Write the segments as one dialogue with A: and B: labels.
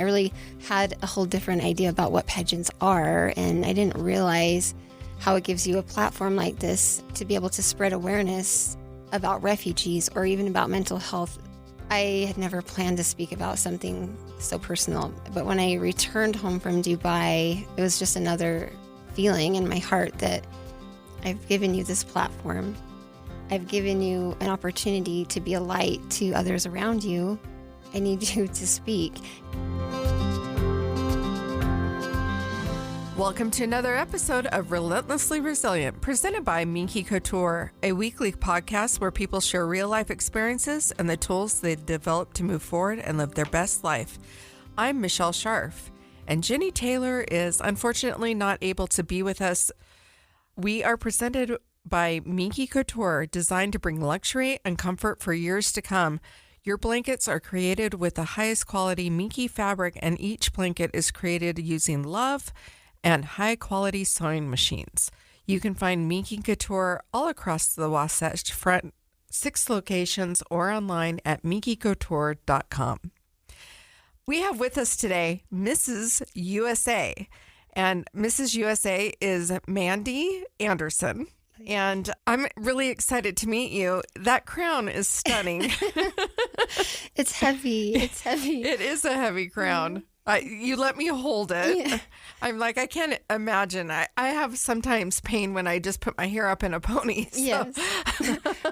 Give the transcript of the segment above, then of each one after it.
A: I really had a whole different idea about what pageants are, and I didn't realize how it gives you a platform like this to be able to spread awareness about refugees or even about mental health. I had never planned to speak about something so personal, but when I returned home from Dubai, it was just another feeling in my heart that I've given you this platform. I've given you an opportunity to be a light to others around you. I need you to speak.
B: Welcome to another episode of Relentlessly Resilient, presented by Minky Couture, a weekly podcast where people share real-life experiences and the tools they develop to move forward and live their best life. I'm Michelle Scharf, and Jenny Taylor is unfortunately not able to be with us. We are presented by Minky Couture, designed to bring luxury and comfort for years to come. Your blankets are created with the highest quality Minky fabric, and each blanket is created using love and high-quality sewing machines. You can find Minky Couture all across the Wasatch Front, 6 locations, or online at minkycouture.com. We have with us today Mrs. USA, and Mrs. USA is Mandy Anderson. And I'm really excited to meet you. That crown is stunning.
A: It's heavy. It's heavy.
B: It is a heavy crown. You let me hold it. Yeah. I'm like, I can't imagine. I have sometimes pain when I just put my hair up in a pony. So.
A: Yes.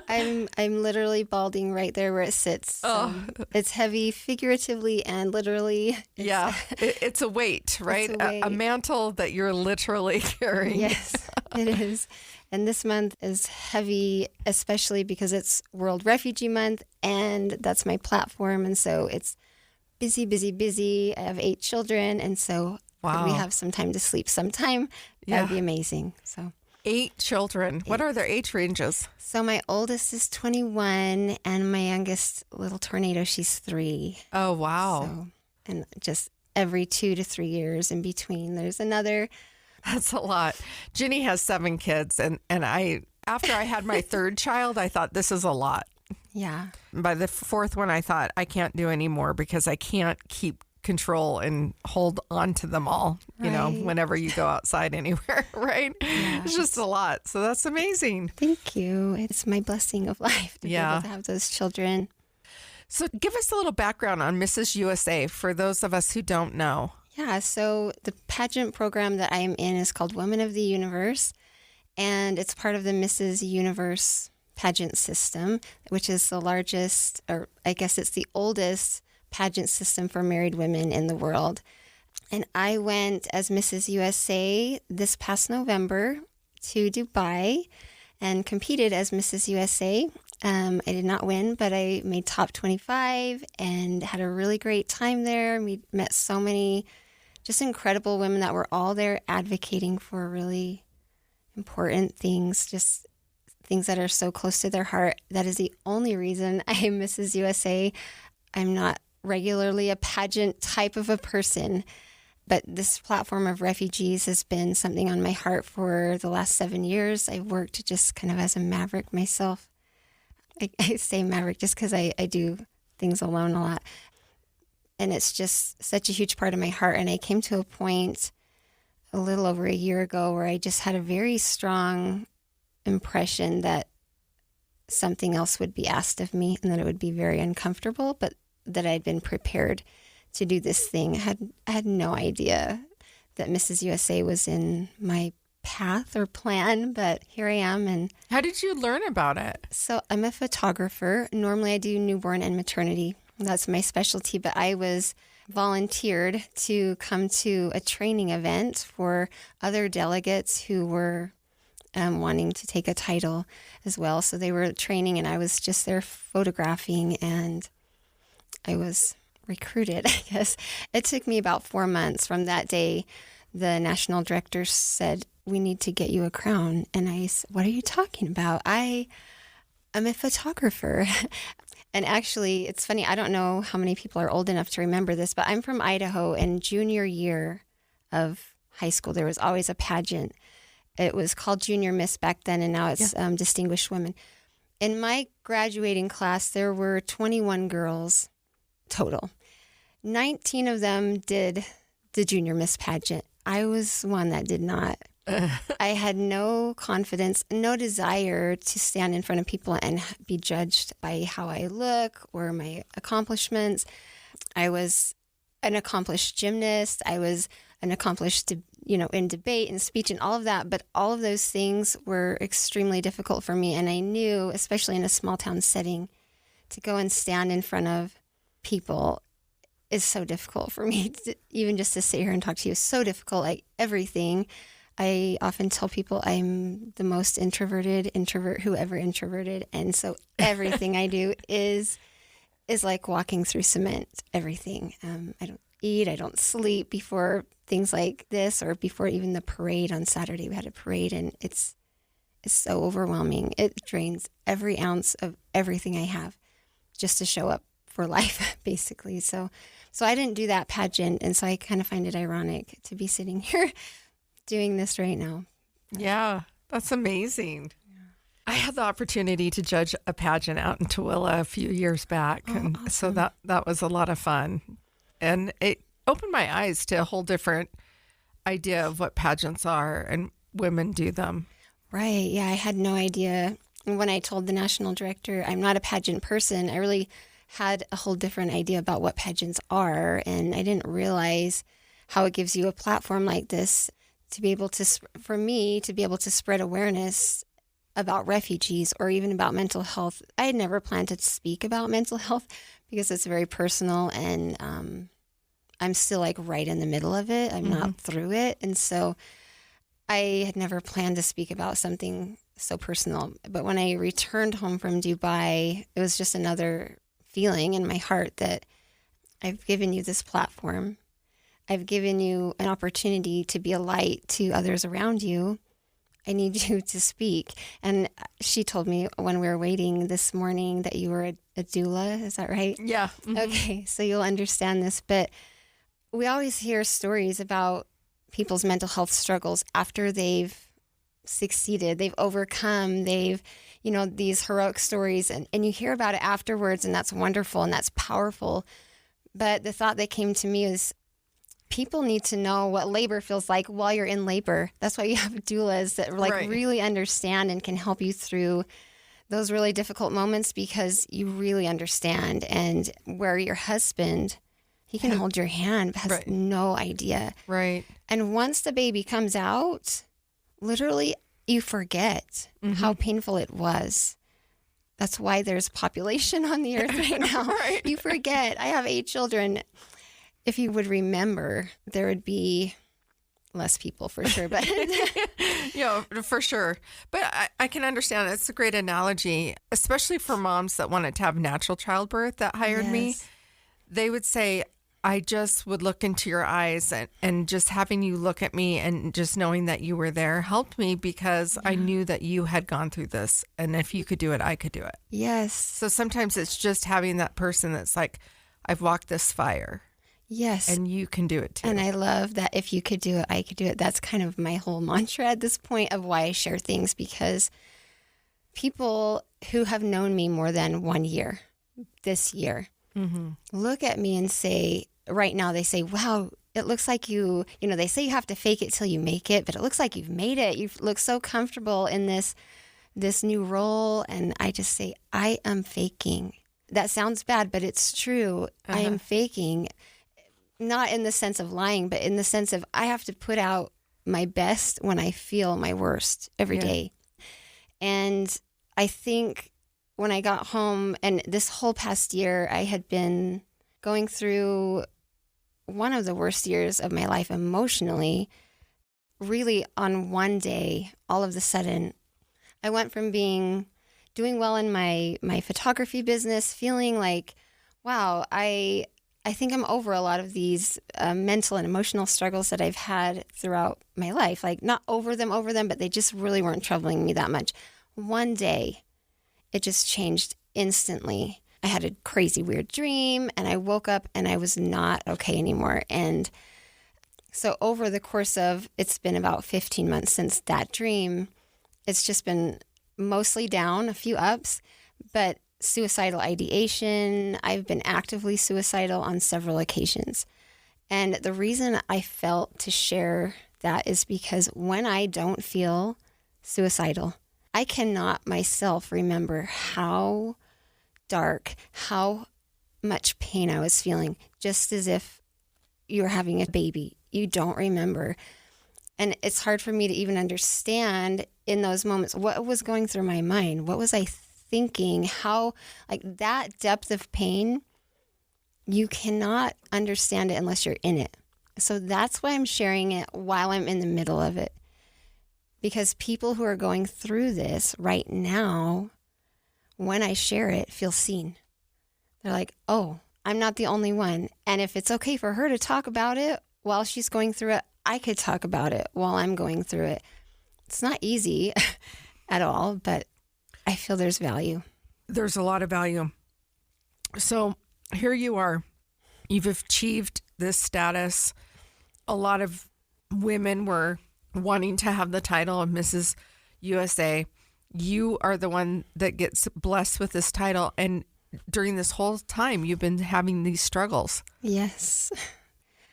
A: I'm literally balding right there where it sits. It's heavy figuratively and literally.
B: Yeah. It's a weight, right?
A: It's a weight.
B: A mantle that you're literally carrying.
A: Yes, it is. And this month is heavy, especially because it's World Refugee Month, and that's my platform. And so it's busy, busy, busy. I have 8 children, and so
B: wow.
A: We have some time to sleep sometime. That would be amazing. So
B: 8 children.
A: 8.
B: What are their age ranges?
A: So my oldest is 21, and my youngest little tornado, she's 3.
B: Oh, wow.
A: So, and just every 2 to 3 years in between, there's another.
B: That's a lot. Jenny has 7 kids, and after I had my 3rd child, I thought this is a lot.
A: Yeah.
B: By the 4th one, I thought I can't do anymore because I can't keep control and hold on to them all, you know, whenever you go outside anywhere, right? Yeah. It's just a lot. So that's amazing.
A: Thank you. It's my blessing of life to be able to have those children.
B: So give us a little background on Mrs. USA for those of us who don't know.
A: Yeah, so the pageant program that I am in is called Women of the Universe, and it's part of the Mrs. Universe pageant system, which is the largest, or I guess it's the oldest pageant system for married women in the world. And I went as Mrs. USA this past November to Dubai and competed as Mrs. USA. I did not win, but I made top 25 and had a really great time there. We met so many just incredible women that were all there advocating for really important things, just things that are so close to their heart. That is the only reason I am Mrs. USA. I'm not regularly a pageant type of a person, but this platform of refugees has been something on my heart for the last 7 years. I worked just kind of as a maverick myself. I say maverick just because I do things alone a lot. And it's just such a huge part of my heart. And I came to a point a little over a year ago where I just had a very strong impression that something else would be asked of me and that it would be very uncomfortable, but that I'd been prepared to do this thing. I had no idea that Mrs. USA was in my path or plan, but here I am. And
B: how did you learn about it?
A: So I'm a photographer. Normally I do newborn and maternity. That's my specialty, but I was volunteered to come to a training event for other delegates who were wanting to take a title as well. So they were training and I was just there photographing, and I was recruited, I guess. It took me about 4 months from that day. The national director said, "We need to get you a crown." And I said, "What are you talking about? I'm a photographer." And actually, it's funny, I don't know how many people are old enough to remember this, but I'm from Idaho, and junior year of high school, there was always a pageant. It was called Junior Miss back then, and now it's Distinguished Women. In my graduating class, there were 21 girls total. 19 of them did the Junior Miss pageant. I was one that did not. I had no confidence, no desire to stand in front of people and be judged by how I look or my accomplishments. I was an accomplished gymnast. I was an accomplished, in debate and speech and all of that. But all of those things were extremely difficult for me. And I knew, especially in a small town setting, to go and stand in front of people is so difficult for me. Even just to sit here and talk to you is so difficult. Like everything. I often tell people I'm the most introverted introvert who ever introverted. And so everything I do is like walking through cement, everything. I don't eat, I don't sleep before things like this or before even the parade on Saturday. We had a parade and it's so overwhelming. It drains every ounce of everything I have just to show up for life, basically. So I didn't do that pageant. And so I kind of find it ironic to be sitting here doing this right now.
B: Yeah, that's amazing. I had the opportunity to judge a pageant out in Tooele a few years back. And
A: awesome.
B: so that was a lot of fun. And it opened my eyes to a whole different idea of what pageants are and women do them.
A: Right. Yeah, I had no idea. When I told the national director I'm not a pageant person, I really had a whole different idea about what pageants are. And I didn't realize how it gives you a platform like this to be able to, for me, to be able to spread awareness about refugees or even about mental health. I had never planned to speak about mental health because it's very personal and I'm still like right in the middle of it. I'm not through it. And so I had never planned to speak about something so personal. But when I returned home from Dubai, it was just another feeling in my heart that I've given you this platform. I've given you an opportunity to be a light to others around you. I need you to speak. And she told me when we were waiting this morning that you were a doula. Is that right?
B: Yeah. Mm-hmm.
A: Okay. So you'll understand this. But we always hear stories about people's mental health struggles after they've succeeded, they've overcome, they've, these heroic stories. And you hear about it afterwards, and that's wonderful and that's powerful. But the thought that came to me is, people need to know what labor feels like while you're in labor. That's why you have doulas that really understand and can help you through those really difficult moments because you really understand. And where your husband, he can hold your hand, but has no idea.
B: Right.
A: And once the baby comes out, literally you forget how painful it was. That's why there's population on the earth right now.
B: Right.
A: You forget. I have 8 children. If you would remember, there would be less people for sure. But
B: for sure. But I can understand. It's a great analogy, especially for moms that wanted to have natural childbirth that hired me. They would say, I just would look into your eyes and just having you look at me and just knowing that you were there helped me because I knew that you had gone through this. And if you could do it, I could do it.
A: Yes.
B: So sometimes it's just having that person that's like, I've walked this fire.
A: Yes.
B: And you can do it too.
A: And I love that if you could do it, I could do it. That's kind of my whole mantra at this point of why I share things, because people who have known me more than 1 year, this year, look at me and say, right now they say, wow, it looks like they say you have to fake it till you make it, but it looks like you've made it. You look so comfortable in this new role. And I just say, I am faking. That sounds bad, but it's true. I am faking. Not in the sense of lying, but in the sense of I have to put out my best when I feel my worst every day. And I think when I got home, and this whole past year, I had been going through one of the worst years of my life emotionally. Really, on one day, all of a sudden, I went from doing well in my photography business, feeling like, wow, I think I'm over a lot of these mental and emotional struggles that I've had throughout my life. Like, not over them, but they just really weren't troubling me that much. One day, it just changed instantly. I had a crazy weird dream, and I woke up and I was not okay anymore. And so over the course of, it's been about 15 months since that dream, it's just been mostly down, a few ups, but suicidal ideation. I've been actively suicidal on several occasions. And the reason I felt to share that is because when I don't feel suicidal, I cannot myself remember how dark, how much pain I was feeling, just as if you were having a baby. You don't remember. And it's hard for me to even understand in those moments what was going through my mind. What was I thinking? How, like that depth of pain, you cannot understand it unless you're in it. So that's why I'm sharing it while I'm in the middle of it. Because people who are going through this right now, when I share it, feel seen. They're like, oh, I'm not the only one. And if it's okay for her to talk about it while she's going through it, I could talk about it while I'm going through it. It's not easy at all, but I feel there's value.
B: There's a lot of value. So here you are. You've achieved this status. A lot of women were wanting to have the title of Mrs. USA. You are the one that gets blessed with this title. And during this whole time, you've been having these struggles.
A: Yes.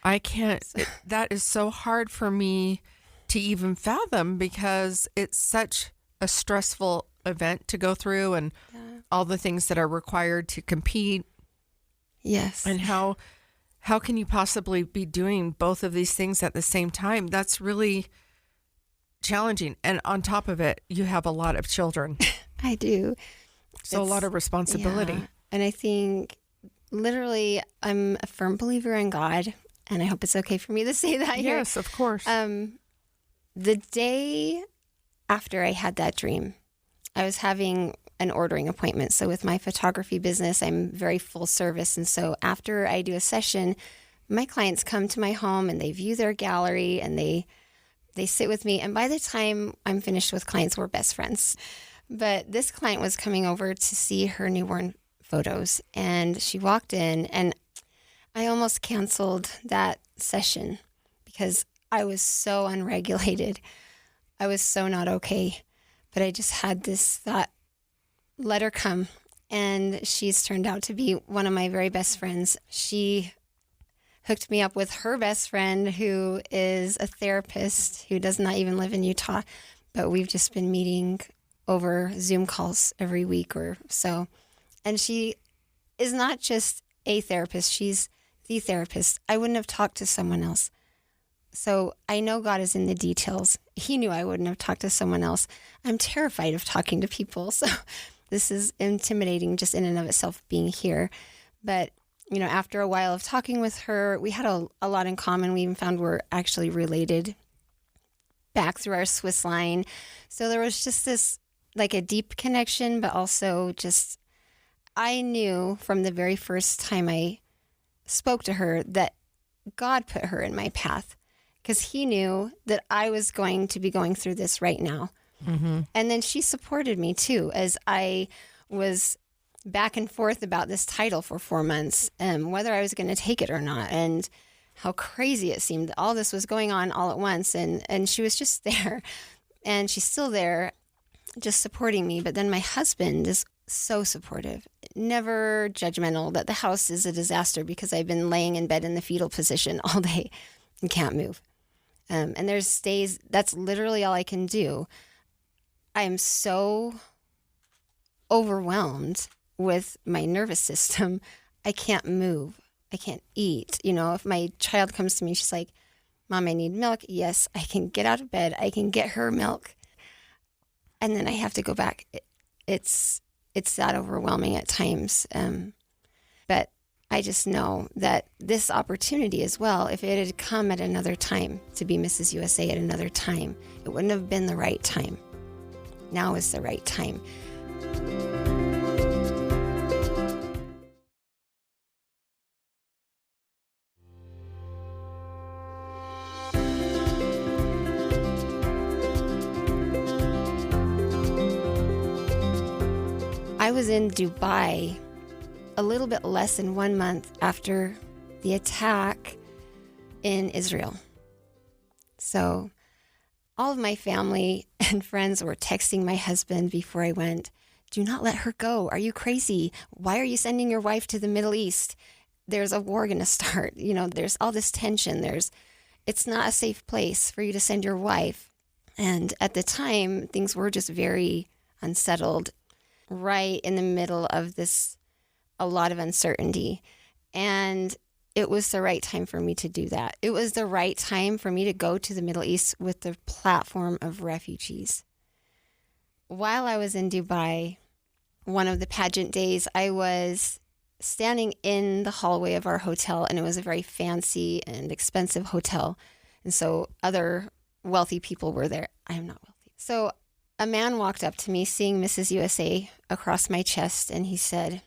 B: I can't, that is so hard for me to even fathom because it's such a stressful event to go through and all the things that are required to compete.
A: Yes.
B: And how can you possibly be doing both of these things at the same time? That's really challenging. And on top of it, you have a lot of children.
A: I do.
B: So a lot of responsibility.
A: Yeah. And I think literally I'm a firm believer in God. And I hope it's okay for me to say that here.
B: Yes, of course.
A: The day after I had that dream, I was having an ordering appointment. So with my photography business, I'm very full service. And so after I do a session, my clients come to my home and they view their gallery and they sit with me. And by the time I'm finished with clients, we're best friends. But this client was coming over to see her newborn photos. And she walked in and I almost canceled that session because I was so unregulated. I was so not okay. But I just had this thought, let her come. And she's turned out to be one of my very best friends. She hooked me up with her best friend who is a therapist who does not even live in Utah. But we've just been meeting over Zoom calls every week or so. And she is not just a therapist. She's the therapist. I wouldn't have talked to someone else. So I know God is in the details. He knew I wouldn't have talked to someone else. I'm terrified of talking to people. So this is intimidating just in and of itself being here. But, you know, after a while of talking with her, we had a lot in common. We even found we're actually related back through our Swiss line. So there was just this, like a deep connection, but also just, I knew from the very first time I spoke to her that God put her in my path because he knew that I was going to be going through this right now. Mm-hmm. And then she supported me too, as I was back and forth about this title for 4 months, whether I was going to take it or not, and how crazy it seemed that all this was going on all at once. And she was just there, and she's still there, just supporting me. But then my husband is so supportive, never judgmental that the house is a disaster because I've been laying in bed in the fetal position all day and can't move. And there's days that's literally all I can do. I am so overwhelmed with my nervous system. I can't move. I can't eat. You know, if my child comes to me, she's like, Mom, I need milk. Yes, I can get out of bed. I can get her milk. And then I have to go back. It's that overwhelming at times. But I just know that this opportunity as well, if it had come at another time to be Mrs. USA at another time, it wouldn't have been the right time. Now is the right time. I was in Dubai a little bit less than 1 month after the attack in Israel. So all of my family and friends were texting my husband before I went, do not let her go. Are you crazy? Why are you sending your wife to the Middle East? There's a war going to start. There's all this tension. It's not a safe place for you to send your wife. And at the time, things were just very unsettled, right in the middle of a lot of uncertainty. And it was the right time for me to do that. It was the right time for me to go to the Middle East with the platform of refugees. While I was in Dubai, one of the pageant days, I was standing in the hallway of our hotel, and it was a very fancy and expensive hotel. And so other wealthy people were there. I am not wealthy. So a man walked up to me, seeing Mrs. USA across my chest, and he said,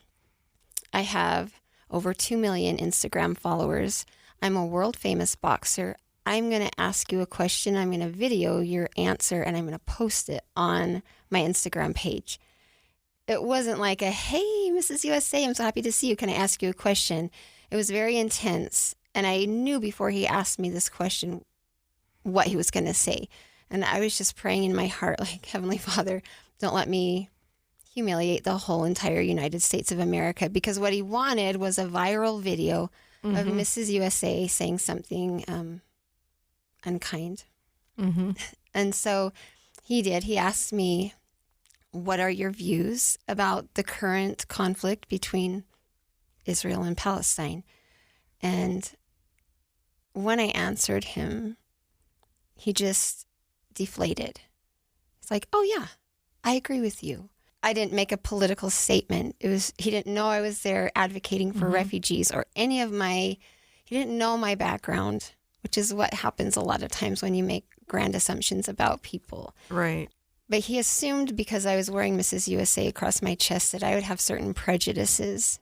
A: I have over 2 million Instagram followers. I'm a world famous boxer. I'm going to ask you a question. I'm going to video your answer, and I'm going to post it on my Instagram page. It wasn't like hey, Mrs. USA, I'm so happy to see you. Can I ask you a question? It was very intense. And I knew before he asked me this question what he was going to say. And I was just praying in my heart, like, Heavenly Father, don't let me humiliate the whole entire United States of America, because what he wanted was a viral video of Mrs. USA saying something unkind. And so he did. He asked me, what are your views about the current conflict between Israel and Palestine? And when I answered him, he just deflated. It's like, oh yeah, I agree with you. I didn't make a political statement. He didn't know I was there advocating for refugees or he didn't know my background, which is what happens a lot of times when you make grand assumptions about people.
B: Right.
A: But he assumed because I was wearing Mrs. USA across my chest that I would have certain prejudices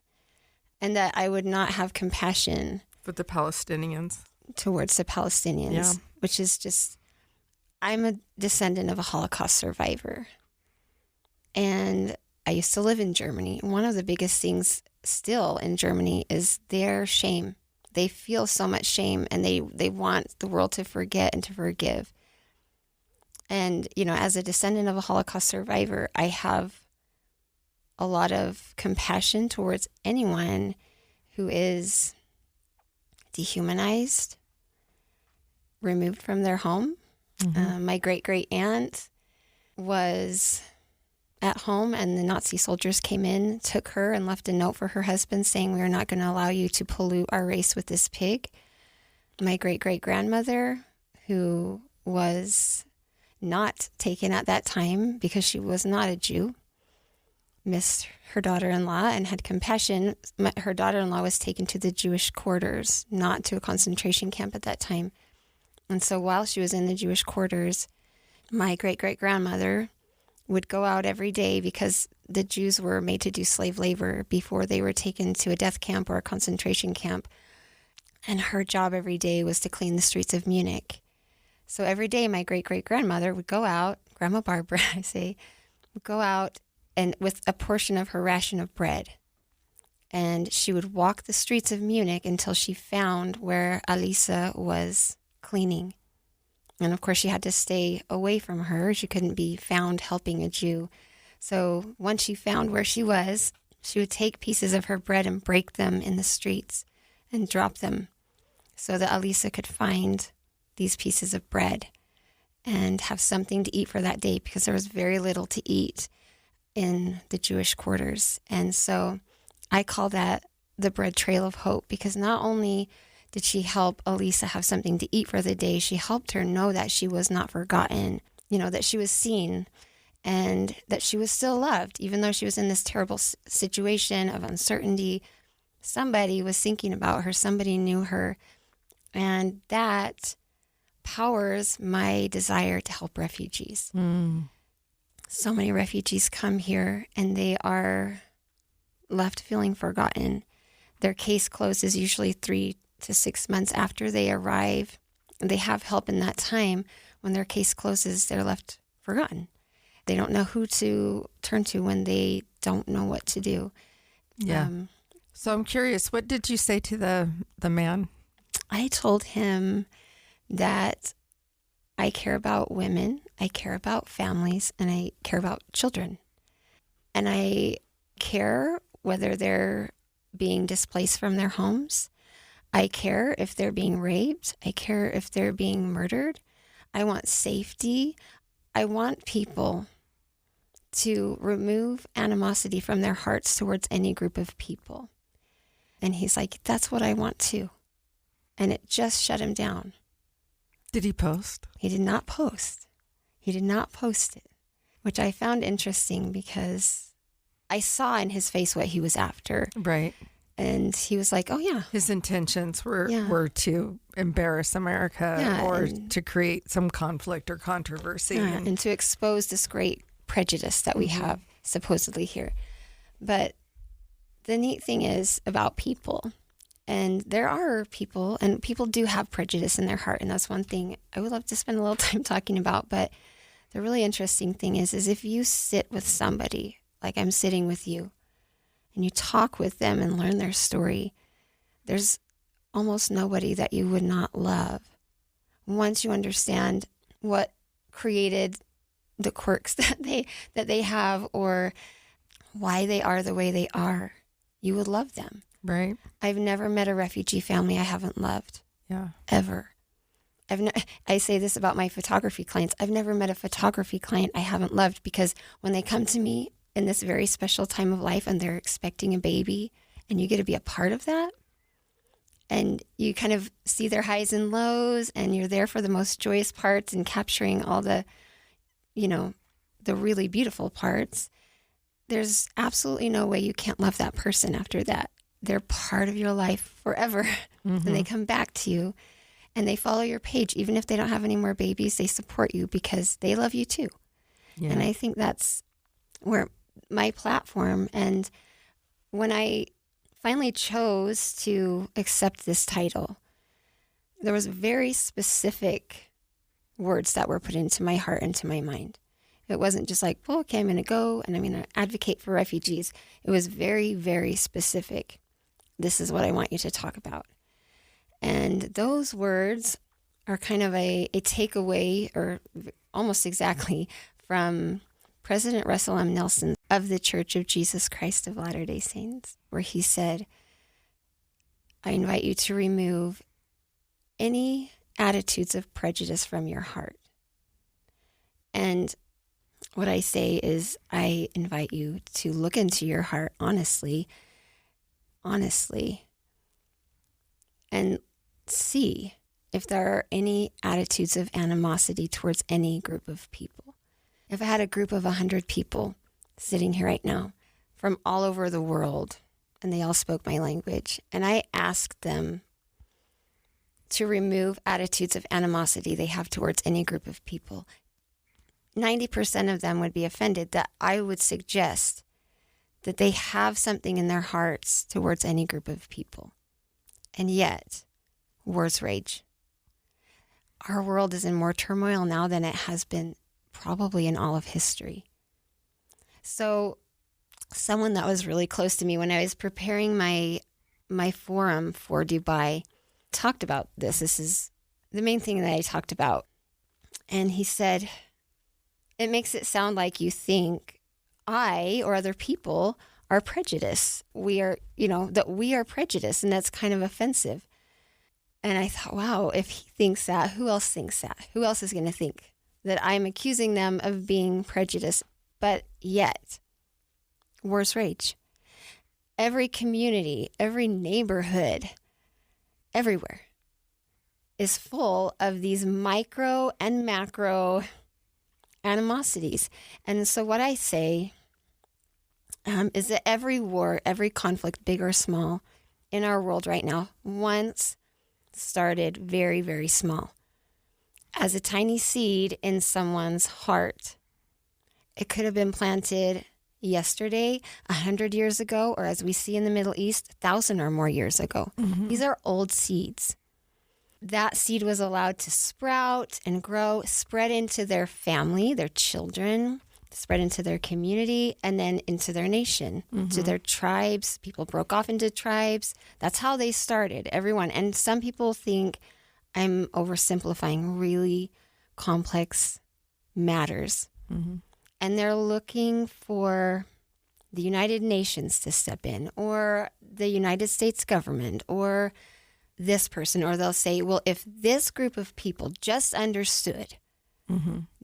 A: and that I would not have compassion
B: For the Palestinians.
A: towards the Palestinians, which is just, I'm a descendant of a Holocaust survivor. And I used to live in Germany. One of the biggest things still in Germany is their shame. They feel so much shame, and they want the world to forget and to forgive. And, as a descendant of a Holocaust survivor, I have a lot of compassion towards anyone who is dehumanized, removed from their home. My great-great aunt was at home, and the Nazi soldiers came in, took her, and left a note for her husband saying, we are not going to allow you to pollute our race with this pig. My great-great-grandmother, who was not taken at that time because she was not a Jew, missed her daughter-in-law and had compassion. Her daughter-in-law was taken to the Jewish quarters, not to a concentration camp at that time. And so while she was in the Jewish quarters, my great-great-grandmother would go out every day, because the Jews were made to do slave labor before they were taken to a death camp or a concentration camp. And her job every day was to clean the streets of Munich. So every day my great-great-grandmother would go out, Grandma Barbara, would go out and with a portion of her ration of bread. And she would walk the streets of Munich until she found where Alisa was cleaning. And of course, she had to stay away from her. She couldn't be found helping a Jew. So once she found where she was, she would take pieces of her bread and break them in the streets and drop them so that Alisa could find these pieces of bread and have something to eat for that day, because there was very little to eat in the Jewish quarters. And so I call that the bread trail of hope, because not only did she help Alisa have something to eat for the day, she helped her know that she was not forgotten, that she was seen and that she was still loved, even though she was in this terrible situation of uncertainty. Somebody was thinking about her, somebody knew her, and that powers my desire to help refugees. So many refugees come here and they are left feeling forgotten. Their case closes usually 3 to 6 months after they arrive. They have help in that time. When their case closes, they're left forgotten. They don't know who to turn to when they don't know what to do.
B: Yeah. So I'm curious, what did you say to the man?
A: I told him that I care about women, I care about families, and I care about children. And I care whether they're being displaced from their homes. I care if they're being raped. I care if they're being murdered. I want safety. I want people to remove animosity from their hearts towards any group of people. And he's like, that's what I want too. And it just shut him down.
B: Did he post?
A: He did not post. He did not post it, which I found interesting because I saw in his face what he was after.
B: Right.
A: And he was like, oh, yeah.
B: His intentions were to embarrass America or to create some conflict or controversy.
A: Yeah, and to expose this great prejudice that we have supposedly here. But the neat thing is about people, and there are people, and people do have prejudice in their heart, and that's one thing I would love to spend a little time talking about. But the really interesting thing is if you sit with somebody, like I'm sitting with you, and you talk with them and learn their story, there's almost nobody that you would not love once you understand what created the quirks that they have or why they are the way they are. You would love them.
B: Right.
A: I've never met a refugee family I haven't loved.
B: Yeah.
A: Ever. I say this about my photography clients. I've never met a photography client I haven't loved, because when they come to me in this very special time of life and they're expecting a baby and you get to be a part of that, and you kind of see their highs and lows, and you're there for the most joyous parts and capturing all the, the really beautiful parts, there's absolutely no way you can't love that person after that. They're part of your life forever. And they come back to you and they follow your page. Even if they don't have any more babies, they support you because they love you too. Yeah. And I think that's where my platform, and when I finally chose to accept this title, there was very specific words that were put into my heart and to my mind. It wasn't just like, well, okay, I'm going to go and I'm going to advocate for refugees. It was very, very specific. This is what I want you to talk about. And those words are kind of a takeaway, or almost exactly, from President Russell M. Nelson of the Church of Jesus Christ of Latter-day Saints, where he said, I invite you to remove any attitudes of prejudice from your heart. And what I say is, I invite you to look into your heart honestly, and see if there are any attitudes of animosity towards any group of people. If I had a group of 100 people sitting here right now from all over the world, and they all spoke my language, and I asked them to remove attitudes of animosity they have towards any group of people, 90% of them would be offended that I would suggest that they have something in their hearts towards any group of people. And yet, wars rage. Our world is in more turmoil now than it has been probably in all of history. So someone that was really close to me when I was preparing my forum for Dubai talked about this. This is the main thing that I talked about. And he said, it makes it sound like you think I or other people are prejudiced. We are, that we are prejudiced, and that's kind of offensive. And I thought, wow, if he thinks that, who else thinks that? Who else is going to think that I'm accusing them of being prejudiced? But yet, wars rage. Every community, every neighborhood, everywhere is full of these micro and macro animosities. And so what I say is that every war, every conflict, big or small, in our world right now, once started very, very small. As a tiny seed in someone's heart. It could have been planted yesterday, 100 years ago, or as we see in the Middle East, 1,000 or more years ago. Mm-hmm. These are old seeds. That seed was allowed to sprout and grow, spread into their family, their children, spread into their community, and then into their nation, to their tribes. People broke off into tribes. That's how they started, everyone. And some people think I'm oversimplifying really complex matters. Mm-hmm. And they're looking for the United Nations to step in, or the United States government, or this person. Or they'll say, well, if this group of people just understood,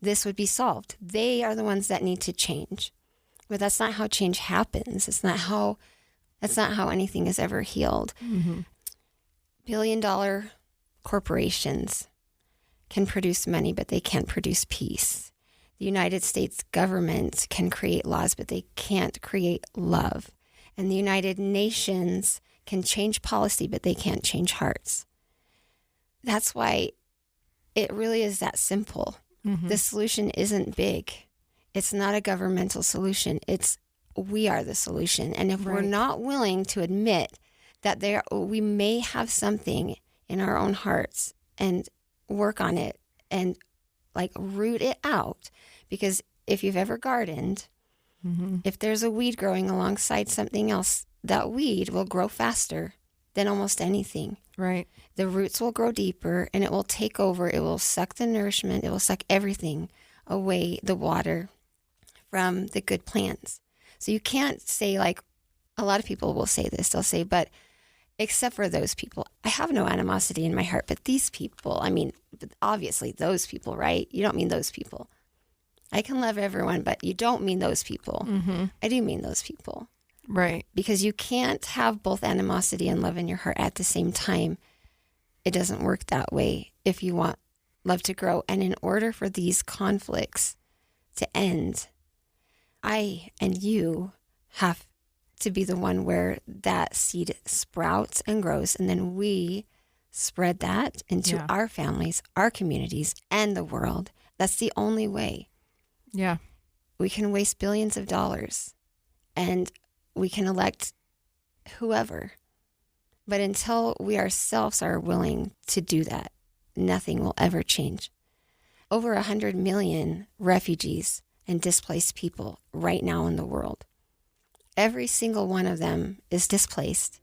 A: this would be solved. They are the ones that need to change. But that's not how change happens. That's not how anything is ever healed. Billion-dollar corporations can produce money, but they can't produce peace. The United States government can create laws, but they can't create love. And the United Nations can change policy, but they can't change hearts. That's why it really is that simple. The solution isn't big. It's not a governmental solution. We are the solution. And if we're not willing to admit that we may have something in our own hearts and work on it and like root it out, because if you've ever gardened, if there's a weed growing alongside something else, that weed will grow faster than almost anything.
B: Right.
A: The roots will grow deeper and it will take over. It will suck the nourishment. It will suck everything away, the water from the good plants. So you can't say, like, a lot of people will say this. They'll say, but except for those people, I have no animosity in my heart. But these people, I mean, obviously those people, right? You don't mean those people. I can love everyone, but you don't mean those people. I do mean those people.
B: Right.
A: Because you can't have both animosity and love in your heart at the same time. It doesn't work that way if you want love to grow. And in order for these conflicts to end, I and you have to be the one where that seed sprouts and grows. And then we spread that into our families, our communities, and the world. That's the only way.
B: Yeah.
A: We can waste billions of dollars and we can elect whoever. But until we ourselves are willing to do that, nothing will ever change. Over 100 million refugees and displaced people right now in the world. Every single one of them is displaced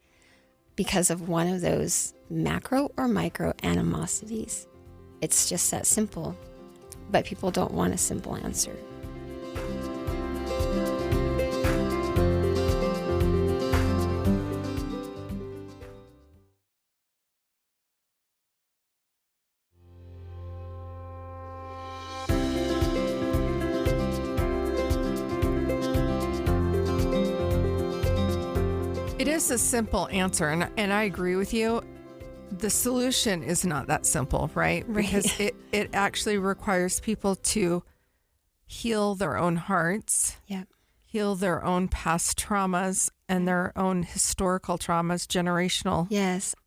A: because of one of those macro or micro animosities. It's just that simple, but people don't want a simple answer.
B: It is a simple answer, and I agree with you. The solution is not that simple, right? Because it actually requires people to heal their own hearts, heal their own past traumas and their own historical traumas, generational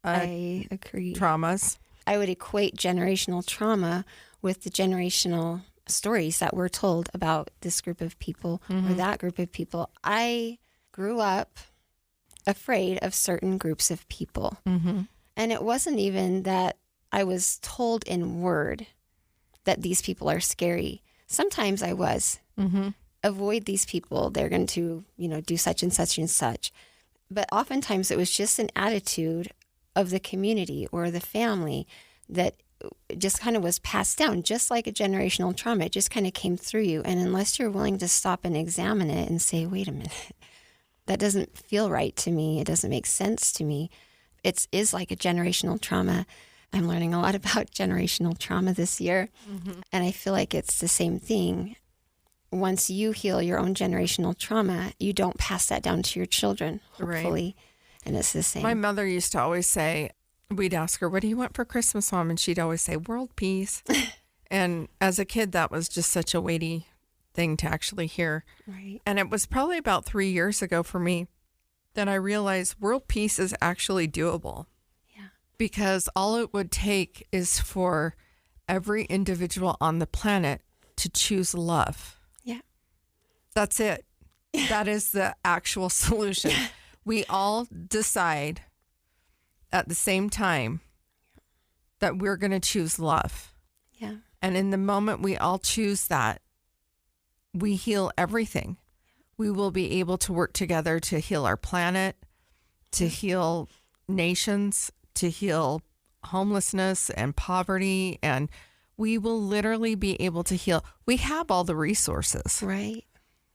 A: I agree.
B: traumas.
A: I would equate generational trauma with the generational stories that were told about this group of people or that group of people. I grew up afraid of certain groups of people. And it wasn't even that I was told in word that these people are scary. Sometimes I was. Avoid these people. They're going to, do such and such and such. But oftentimes it was just an attitude of the community or the family that just kind of was passed down, just like a generational trauma. It just kind of came through you. And unless you're willing to stop and examine it and say, wait a minute, that doesn't feel right to me. It doesn't make sense to me. It is like a generational trauma. I'm learning a lot about generational trauma this year. And I feel like it's the same thing. Once you heal your own generational trauma, you don't pass that down to your children, hopefully. Right. And it's the same.
B: My mother used to always say, we'd ask her, what do you want for Christmas, Mom? And she'd always say, world peace. And as a kid, that was just such a weighty thing to actually hear.
A: Right.
B: And it was probably about 3 years ago for me that I realized world peace is actually doable.
A: Yeah.
B: Because all it would take is for every individual on the planet to choose love.
A: Yeah.
B: That's it. That is the actual solution. We all decide at the same time that we're going to choose love.
A: Yeah.
B: And in the moment we all choose that, we heal everything. We will be able to work together to heal our planet, to heal nations, to heal homelessness and poverty. And we will literally be able to heal. We have all the resources.
A: Right.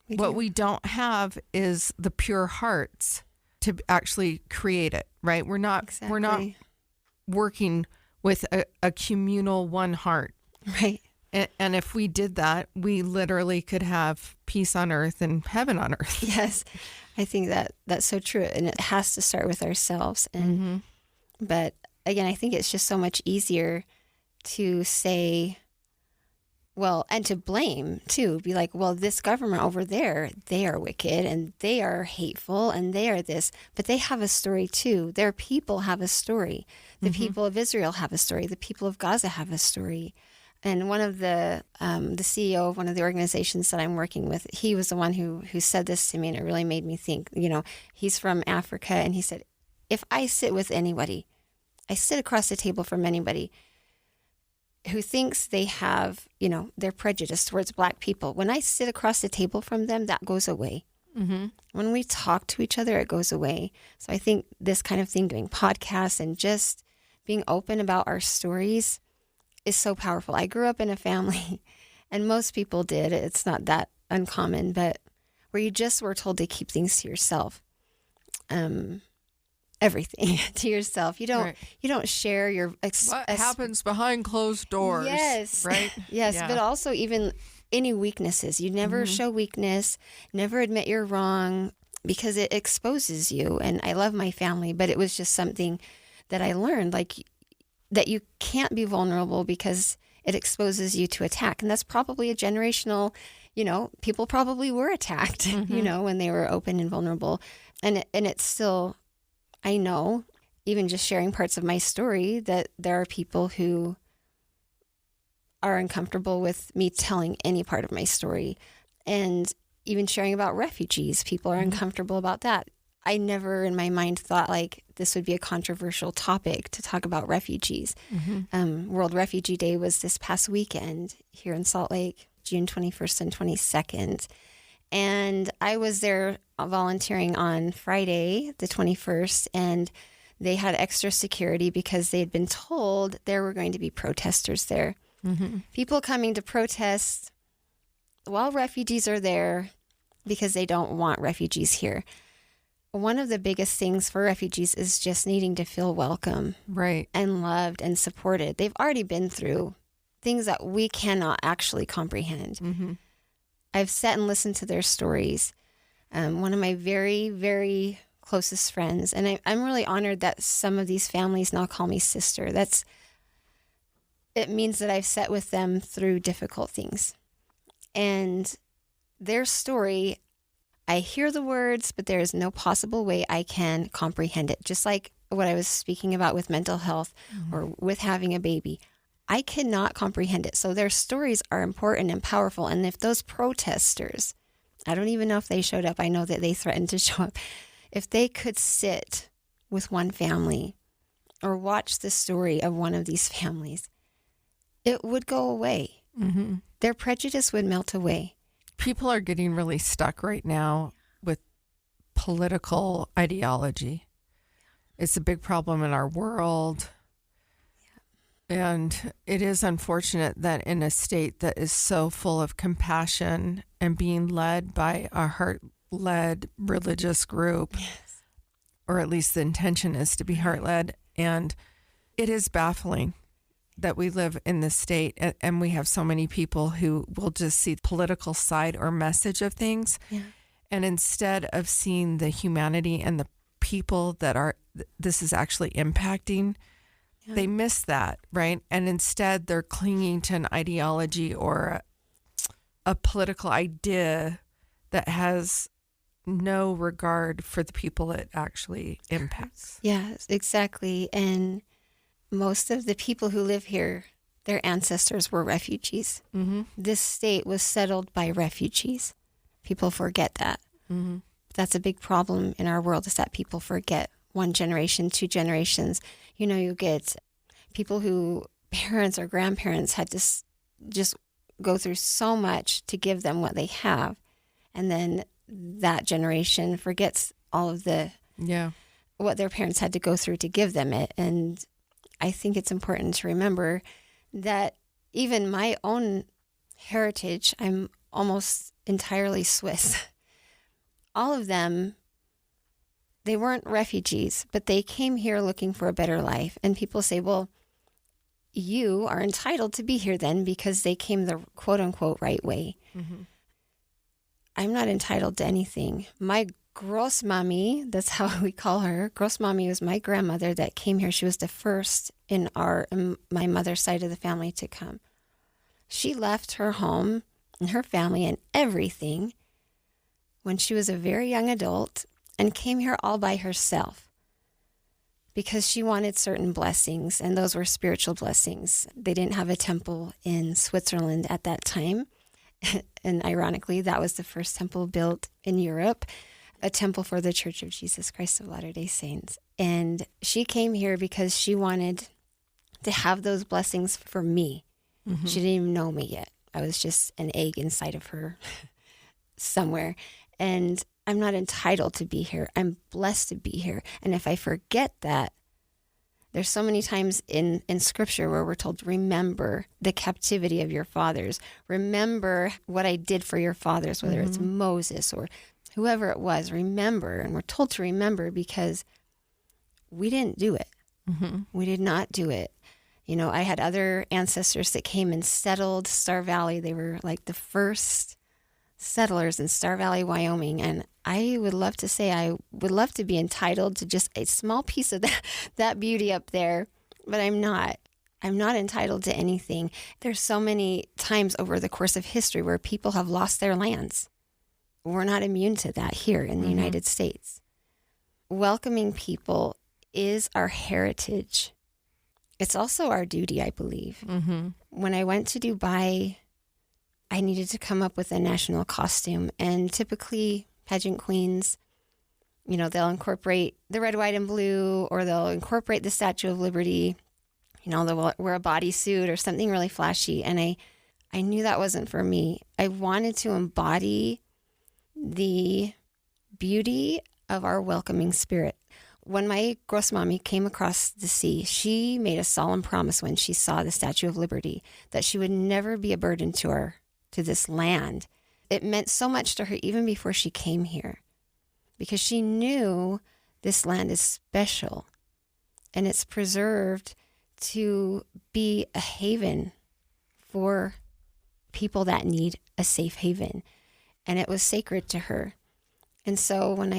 B: What we don't have is the pure hearts to actually create it, right? We're not working with a communal one heart.
A: Right.
B: And if we did that, we literally could have peace on earth and heaven on earth.
A: Yes. I think that's so true. And it has to start with ourselves. And but again, I think it's just so much easier to say, well, and to blame too, be like, well, this government over there, they are wicked and they are hateful and they are this, but they have a story too. Their people have a story. The people of Israel have a story. The people of Gaza have a story. And one of the CEO of one of the organizations that I'm working with, he was the one who said this to me, and it really made me think. He's from Africa, and he said, if I sit with anybody, I sit across the table from anybody who thinks they have, they're prejudiced towards Black people. When I sit across the table from them, that goes away. When we talk to each other, it goes away. So I think this kind of thing, doing podcasts and just being open about our stories, is so powerful. I grew up in a family, and most people did. It's not that uncommon, but where you just were told to keep things to yourself. Everything to yourself. You don't share your
B: what happens behind closed doors.
A: Yes.
B: Right?
A: Yes.
B: Yeah.
A: But also even any weaknesses. You never show weakness, never admit you're wrong, because it exposes you. And I love my family, but it was just something that I learned, like that you can't be vulnerable because it exposes you to attack. And that's probably a generational, people probably were attacked, when they were open and vulnerable. And it's still, I know, even just sharing parts of my story, that there are people who are uncomfortable with me telling any part of my story. And even sharing about refugees, people are uncomfortable about that. I never in my mind thought like this would be a controversial topic to talk about refugees. World Refugee Day was this past weekend here in Salt Lake, June 21st and 22nd. And I was there volunteering on Friday, the 21st, and they had extra security because they had been told there were going to be protesters there. People coming to protest while refugees are there because they don't want refugees here. One of the biggest things for refugees is just needing to feel welcome,
B: right,
A: and loved and supported. They've already been through things that we cannot actually comprehend. I've sat and listened to their stories. One of my very, very closest friends, and I'm really honored that some of these families now call me sister. It means that I've sat with them through difficult things. And their story, I hear the words, but there is no possible way I can comprehend it. Just like what I was speaking about with mental health or with having a baby. I cannot comprehend it. So their stories are important and powerful. And if those protesters, I don't even know if they showed up. I know that they threatened to show up. If they could sit with one family or watch the story of one of these families, it would go away. Their prejudice would melt away.
B: People are getting really stuck right now with political ideology. It's a big problem in our world. And it is unfortunate that in a state that is so full of compassion and being led by a heart-led religious group, or at least the intention is to be heart-led, and it is baffling that we live in this state and we have so many people who will just see the political side or message of things. And instead of seeing the humanity and the people that this is actually impacting, they miss that, right? And instead they're clinging to an ideology or a political idea that has no regard for the people it actually impacts.
A: Yes, exactly. And most of the people who live here, their ancestors were refugees. This state was settled by refugees. People forget that. That's a big problem in our world, is that people forget one generation, two generations. You get people who parents or grandparents had to just go through so much to give them what they have. And then that generation forgets all of what their parents had to go through to give them it. And I think it's important to remember that even my own heritage, I'm almost entirely Swiss. all of them, they weren't refugees, but they came here looking for a better life. And people say, well, you are entitled to be here then because they came the quote unquote right way.
B: Mm-hmm.
A: I'm not entitled to anything. My Großmami, that's how we call her. Großmami was my grandmother that came here. She was the first in my mother's side of the family to come. She left her home and her family and everything when she was a very young adult and came here all by herself because she wanted certain blessings, and those were spiritual blessings. They didn't have a temple in Switzerland at that time. And ironically, that was the first temple built in Europe, a temple for the Church of Jesus Christ of Latter-day Saints. And she came here because she wanted to have those blessings for me. Mm-hmm. She didn't even know me yet. I was just an egg inside of her somewhere. And I'm not entitled to be here. I'm blessed to be here. And if I forget that, there's so many times in Scripture where we're told, remember the captivity of your fathers. Remember what I did for your fathers, whether it's Moses or whoever it was. Remember. And we're told to remember because we didn't do it. Mm-hmm. We did not do it. You know, I had other ancestors that came and settled Star Valley. They were like the first settlers in Star Valley, Wyoming. And I would love to say I would love to be entitled to just a small piece of that beauty up there, but I'm not. I'm not entitled to anything. There's so many times over the course of history where people have lost their lands. We're not immune to that here in the United States. Welcoming people is our heritage. It's also our duty, I believe. Mm-hmm. When I went to Dubai, I needed to come up with a national costume. And typically, pageant queens, you know, they'll incorporate the red, white, and blue, or they'll incorporate the Statue of Liberty. You know, they'll wear a bodysuit or something really flashy. And I knew that wasn't for me. I wanted to embody the beauty of our welcoming spirit. When my Großmami came across the sea, she made a solemn promise when she saw the Statue of Liberty that she would never be a burden to this land. It meant so much to her even before she came here because she knew this land is special and it's preserved to be a haven for people that need a safe haven. And it was sacred to her. And so when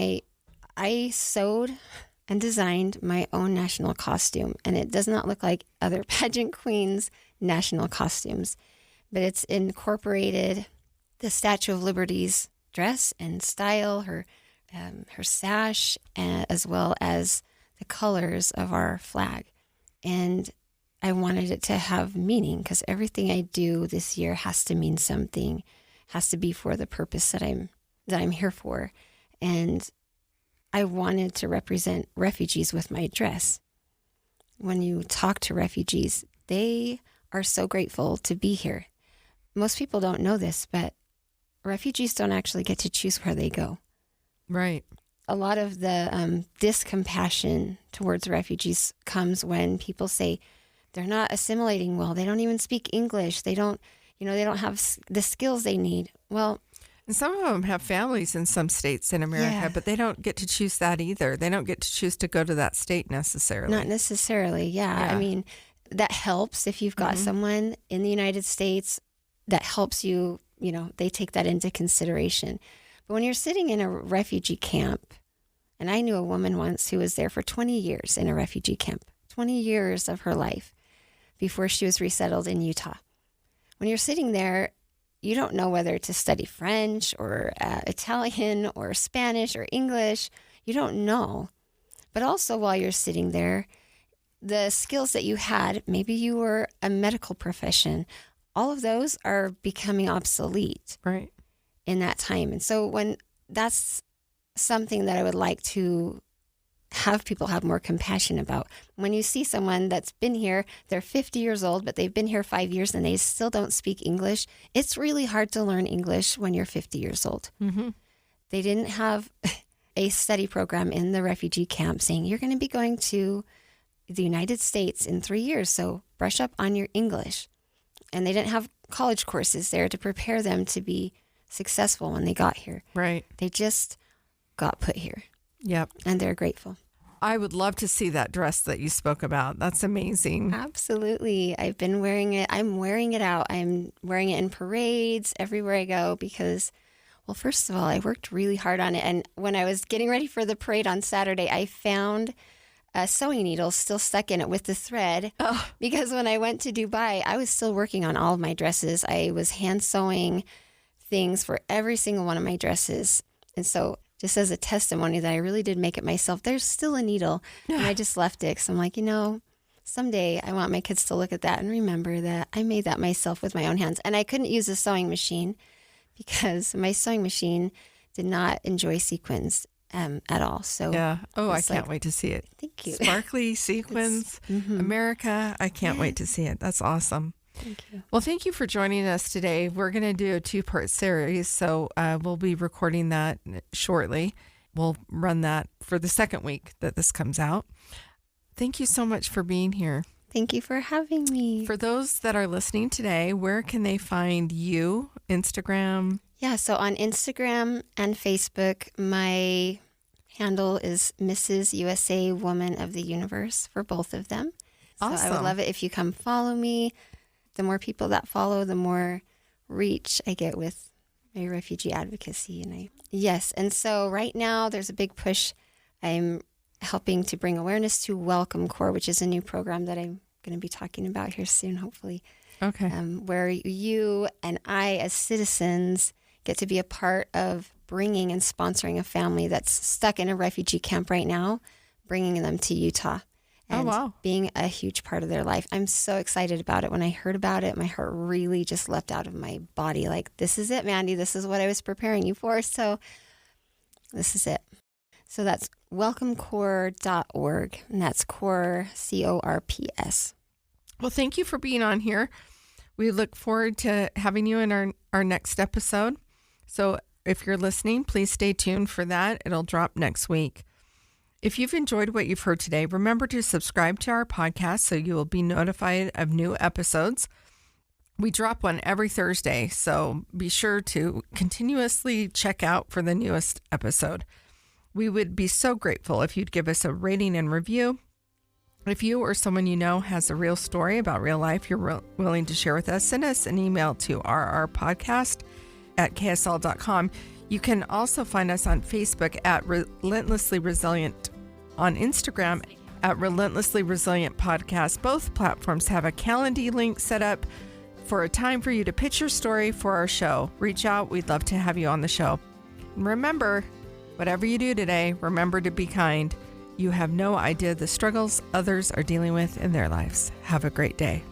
A: I sewed and designed my own national costume, and it does not look like other pageant queens' national costumes, but it's incorporated the Statue of Liberty's dress and style, her sash, as well as the colors of our flag. And I wanted it to have meaning because everything I do this year has to mean something, has to be for the purpose that I'm here for. And I wanted to represent refugees with my dress. When you talk to refugees, they are so grateful to be here. Most people don't know this, but refugees don't actually get to choose where they go.
B: Right.
A: A lot of the discompassion towards refugees comes when people say they're not assimilating well. They don't even speak English. They don't have the skills they need. Well,
B: and some of them have families in some states in America, but they don't get to choose that either. They don't get to choose to go to that state necessarily.
A: Not necessarily, yeah. I mean, that helps if you've got someone in the United States that helps you, you know, they take that into consideration. But when you're sitting in a refugee camp, and I knew a woman once who was there for 20 years in a refugee camp, 20 years of her life before she was resettled in Utah. When you're sitting there, you don't know whether to study French or Italian or Spanish or English. You don't know. But also while you're sitting there, the skills that you had, maybe you were a medical profession, all of those are becoming obsolete in that time. And so when that's something that I would like to have people have more compassion about. When you see someone that's been here, they're 50 years old, but they've been here 5 years and they still don't speak English, it's really hard to learn English when you're 50 years old. Mm-hmm. They didn't have a study program in the refugee camp saying, you're going to be going to the United States in 3 years, so brush up on your English. And they didn't have college courses there to prepare them to be successful when they got here.
B: Right.
A: They just got put here.
B: Yep.
A: And they're grateful.
B: I would love to see that dress that you spoke about. That's amazing.
A: Absolutely. I've been wearing it. I'm wearing it out. I'm wearing it in parades everywhere I go because, well, first of all, I worked really hard on it. And when I was getting ready for the parade on Saturday, I found a sewing needle still stuck in it with the thread. Because when I went to Dubai, I was still working on all of my dresses. I was hand sewing things for every single one of my dresses. And so just as a testimony that I really did make it myself, there's still a needle. And I just left it because I'm like, someday I want my kids to look at that and remember that I made that myself with my own hands. And I couldn't use a sewing machine because my sewing machine did not enjoy sequins at all. So
B: yeah. Oh, I can't wait to see it.
A: Thank you.
B: Sparkly sequins, America. I can't wait to see it. That's awesome.
A: Thank you.
B: Well, thank you for joining us today. We're going to do a 2-part series, so we'll be recording that shortly. We'll run that for the second week that this comes out. Thank you so much for being here.
A: Thank you for having me.
B: For those that are listening today, where can they find you? Instagram?
A: Yeah, so on Instagram and Facebook, my handle is Mrs. USA Woman of the Universe for both of them.
B: Awesome.
A: So I would love it if you come follow me. The more people that follow, the more reach I get with my refugee advocacy. And so right now there's a big push. I'm helping to bring awareness to Welcome Corps, which is a new program that I'm going to be talking about here soon, hopefully.
B: Okay.
A: Where you and I as citizens get to be a part of bringing and sponsoring a family that's stuck in a refugee camp right now, bringing them to Utah. And being a huge part of their life. I'm so excited about it. When I heard about it, my heart really just leapt out of my body. Like, this is it, Mandy. This is what I was preparing you for. So this is it. So that's welcomecorps.org. And that's Corps, CORPS.
B: Well, thank you for being on here. We look forward to having you in our next episode. So if you're listening, please stay tuned for that. It'll drop next week. If you've enjoyed what you've heard today, remember to subscribe to our podcast so you will be notified of new episodes. We drop one every Thursday, so be sure to continuously check out for the newest episode. We would be so grateful if you'd give us a rating and review. If you or someone you know has a real story about real life you're willing to share with us, send us an email to rrpodcast@ksl.com. You can also find us on Facebook at Relentlessly Resilient, on Instagram at Relentlessly Resilient Podcast. Both platforms have a Calendly link set up for a time for you to pitch your story for our show. Reach out. We'd love to have you on the show. And remember, whatever you do today, remember to be kind. You have no idea the struggles others are dealing with in their lives. Have a great day.